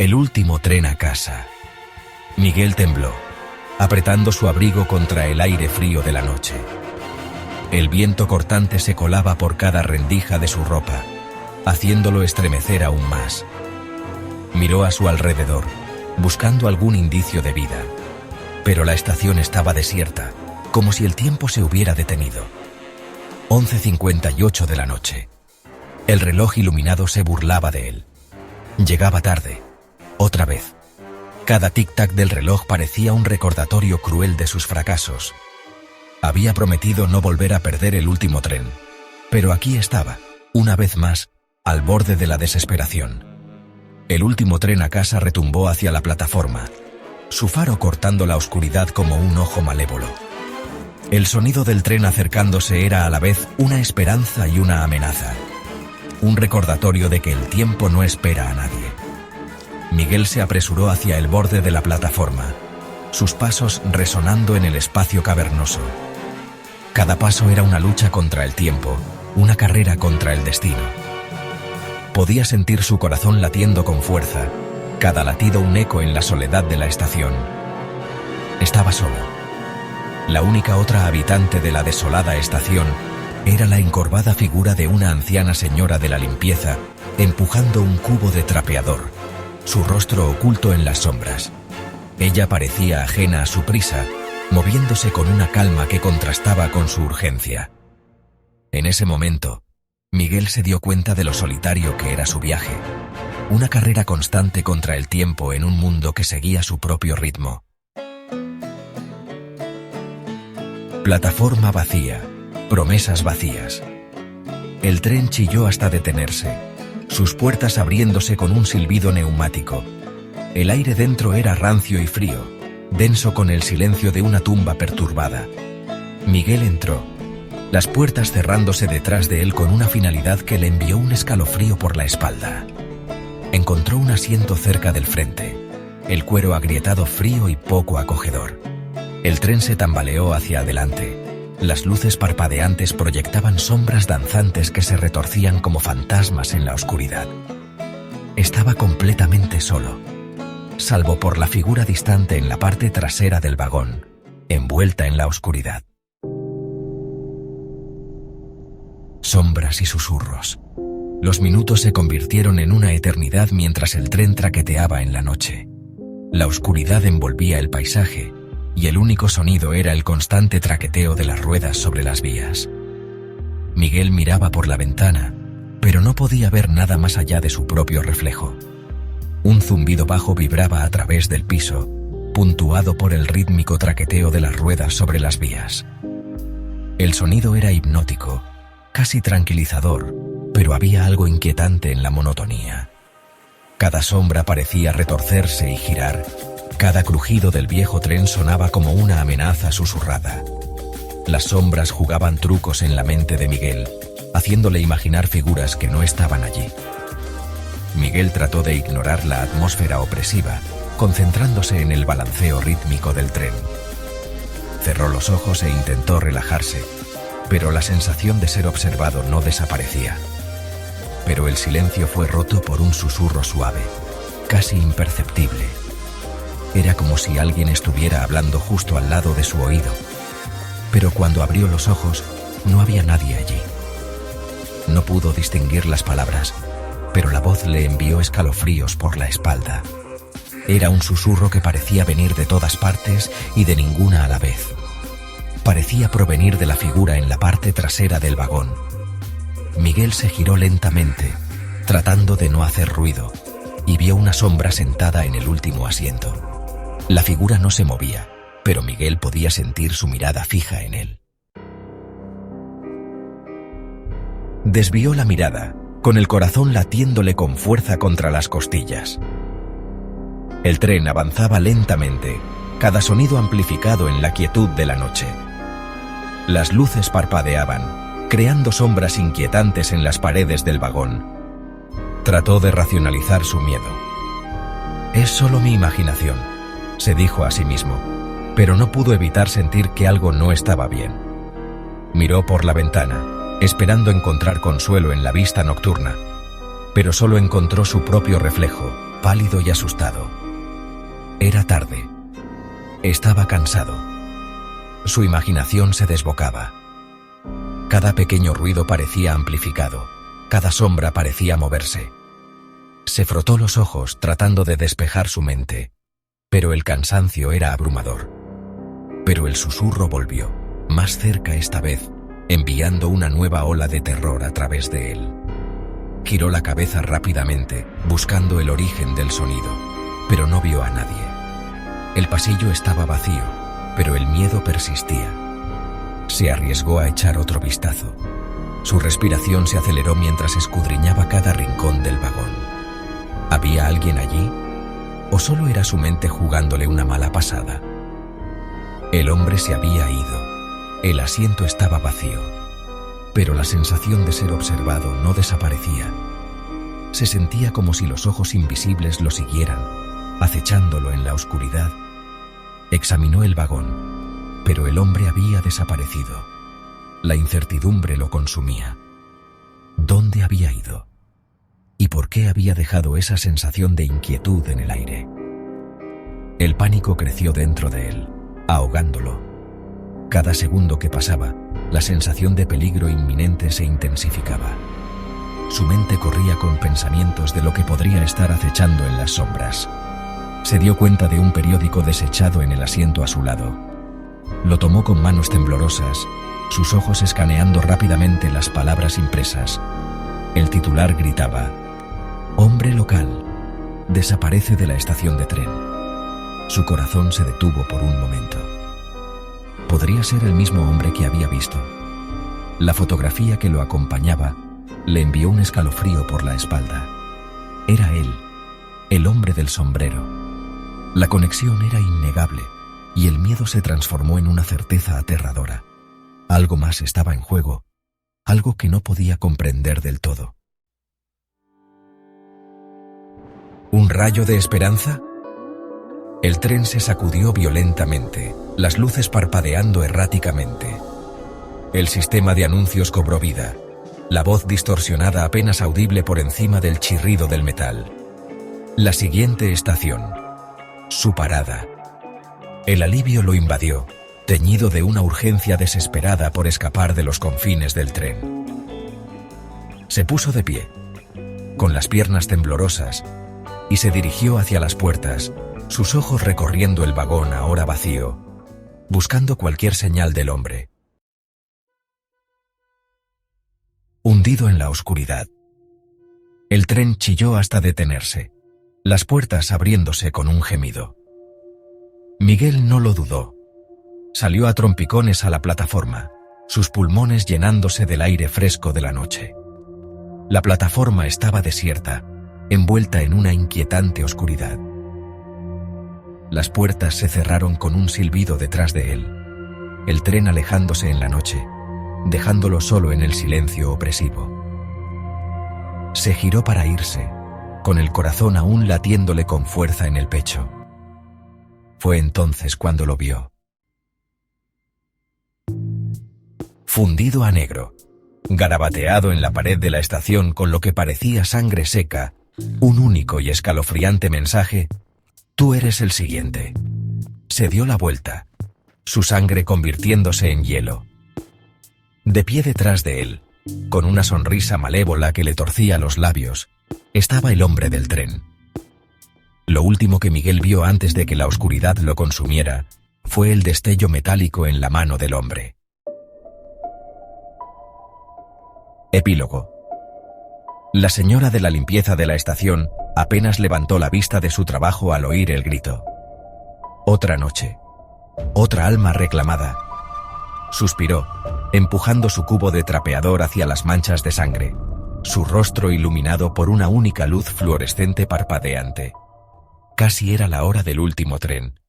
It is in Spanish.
El último tren a casa. Miguel tembló, apretando su abrigo contra el aire frío de la noche. El viento cortante se colaba por cada rendija de su ropa, haciéndolo estremecer aún más. Miró a su alrededor, buscando algún indicio de vida, pero la estación estaba desierta, como si el tiempo se hubiera detenido. 11:58 de la noche. El reloj iluminado se burlaba de él. Llegaba tarde, otra vez. Cada tic-tac del reloj parecía un recordatorio cruel de sus fracasos. Había prometido no volver a perder el último tren, pero aquí estaba, una vez más, al borde de la desesperación. El último tren a casa retumbó hacia la plataforma, su faro cortando la oscuridad como un ojo malévolo. El sonido del tren acercándose era a la vez una esperanza y una amenaza, un recordatorio de que el tiempo no espera a nadie. Miguel se apresuró hacia el borde de la plataforma, sus pasos resonando en el espacio cavernoso. Cada paso era una lucha contra el tiempo, una carrera contra el destino. Podía sentir su corazón latiendo con fuerza, cada latido un eco en la soledad de la estación. Estaba solo. La única otra habitante de la desolada estación era la encorvada figura de una anciana señora de la limpieza, empujando un cubo de trapeador, su rostro oculto en las sombras. Ella parecía ajena a su prisa, moviéndose con una calma que contrastaba con su urgencia. En ese momento, Miguel se dio cuenta de lo solitario que era su viaje, una carrera constante contra el tiempo en un mundo que seguía su propio ritmo. Plataforma vacía, promesas vacías. El tren chilló hasta detenerse, sus puertas abriéndose con un silbido neumático. El aire dentro era rancio y frío, denso con el silencio de una tumba perturbada. Miguel entró, las puertas cerrándose detrás de él con una finalidad que le envió un escalofrío por la espalda. Encontró un asiento cerca del frente, el cuero agrietado frío y poco acogedor. El tren se tambaleó hacia adelante. Las luces parpadeantes proyectaban sombras danzantes que se retorcían como fantasmas en la oscuridad. Estaba completamente solo, salvo por la figura distante en la parte trasera del vagón, envuelta en la oscuridad. Sombras y susurros. Los minutos se convirtieron en una eternidad mientras el tren traqueteaba en la noche. La oscuridad envolvía el paisaje, y el único sonido era el constante traqueteo de las ruedas sobre las vías. Miguel miraba por la ventana, pero no podía ver nada más allá de su propio reflejo. Un zumbido bajo vibraba a través del piso, puntuado por el rítmico traqueteo de las ruedas sobre las vías. El sonido era hipnótico, casi tranquilizador, pero había algo inquietante en la monotonía. Cada sombra parecía retorcerse y girar. Cada crujido del viejo tren sonaba como una amenaza susurrada. Las sombras jugaban trucos en la mente de Miguel, haciéndole imaginar figuras que no estaban allí. Miguel trató de ignorar la atmósfera opresiva, concentrándose en el balanceo rítmico del tren. Cerró los ojos e intentó relajarse, pero la sensación de ser observado no desaparecía. Pero el silencio fue roto por un susurro suave, casi imperceptible. Era como si alguien estuviera hablando justo al lado de su oído. Pero cuando abrió los ojos, no había nadie allí. No pudo distinguir las palabras, pero la voz le envió escalofríos por la espalda. Era un susurro que parecía venir de todas partes y de ninguna a la vez. Parecía provenir de la figura en la parte trasera del vagón. Miguel se giró lentamente, tratando de no hacer ruido, y vio una sombra sentada en el último asiento. La figura no se movía, pero Miguel podía sentir su mirada fija en él. Desvió la mirada, con el corazón latiéndole con fuerza contra las costillas. El tren avanzaba lentamente, cada sonido amplificado en la quietud de la noche. Las luces parpadeaban, creando sombras inquietantes en las paredes del vagón. Trató de racionalizar su miedo. «Es solo mi imaginación», se dijo a sí mismo, pero no pudo evitar sentir que algo no estaba bien. Miró por la ventana, esperando encontrar consuelo en la vista nocturna, pero solo encontró su propio reflejo, pálido y asustado. Era tarde. Estaba cansado. Su imaginación se desbocaba. Cada pequeño ruido parecía amplificado, cada sombra parecía moverse. Se frotó los ojos tratando de despejar su mente, pero el cansancio era abrumador. Pero el susurro volvió, más cerca esta vez, enviando una nueva ola de terror a través de él. Giró la cabeza rápidamente, buscando el origen del sonido, pero no vio a nadie. El pasillo estaba vacío, pero el miedo persistía. Se arriesgó a echar otro vistazo. Su respiración se aceleró mientras escudriñaba cada rincón del vagón. ¿Había alguien allí? ¿O solo era su mente jugándole una mala pasada? El hombre se había ido. El asiento estaba vacío. Pero la sensación de ser observado no desaparecía. Se sentía como si los ojos invisibles lo siguieran, acechándolo en la oscuridad. Examinó el vagón, pero el hombre había desaparecido. La incertidumbre lo consumía. ¿Dónde había ido? ¿Y por qué había dejado esa sensación de inquietud en el aire? El pánico creció dentro de él, ahogándolo. Cada segundo que pasaba, la sensación de peligro inminente se intensificaba. Su mente corría con pensamientos de lo que podría estar acechando en las sombras. Se dio cuenta de un periódico desechado en el asiento a su lado. Lo tomó con manos temblorosas, sus ojos escaneando rápidamente las palabras impresas. El titular gritaba: «Hombre local, desaparece de la estación de tren». Su corazón se detuvo por un momento. Podría ser el mismo hombre que había visto. La fotografía que lo acompañaba le envió un escalofrío por la espalda. Era él, el hombre del sombrero. La conexión era innegable y el miedo se transformó en una certeza aterradora. Algo más estaba en juego, algo que no podía comprender del todo. ¿Un rayo de esperanza? El tren se sacudió violentamente, las luces parpadeando erráticamente. El sistema de anuncios cobró vida, la voz distorsionada apenas audible por encima del chirrido del metal. La siguiente estación. Su parada. El alivio lo invadió, teñido de una urgencia desesperada por escapar de los confines del tren. Se puso de pie, con las piernas temblorosas, y se dirigió hacia las puertas, sus ojos recorriendo el vagón ahora vacío, buscando cualquier señal del hombre. Hundido en la oscuridad. El tren chilló hasta detenerse, las puertas abriéndose con un gemido. Miguel no lo dudó. Salió a trompicones a la plataforma, sus pulmones llenándose del aire fresco de la noche. La plataforma estaba desierta, envuelta en una inquietante oscuridad. Las puertas se cerraron con un silbido detrás de él, el tren alejándose en la noche, dejándolo solo en el silencio opresivo. Se giró para irse, con el corazón aún latiéndole con fuerza en el pecho. Fue entonces cuando lo vio. Fundido a negro, garabateado en la pared de la estación con lo que parecía sangre seca, un único y escalofriante mensaje: «Tú eres el siguiente». Se dio la vuelta, su sangre convirtiéndose en hielo. De pie detrás de él, con una sonrisa malévola que le torcía los labios, estaba el hombre del tren. Lo último que Miguel vio antes de que la oscuridad lo consumiera fue el destello metálico en la mano del hombre. Epílogo. La señora de la limpieza de la estación apenas levantó la vista de su trabajo al oír el grito. Otra noche. Otra alma reclamada. Suspiró, empujando su cubo de trapeador hacia las manchas de sangre, su rostro iluminado por una única luz fluorescente parpadeante. Casi era la hora del último tren,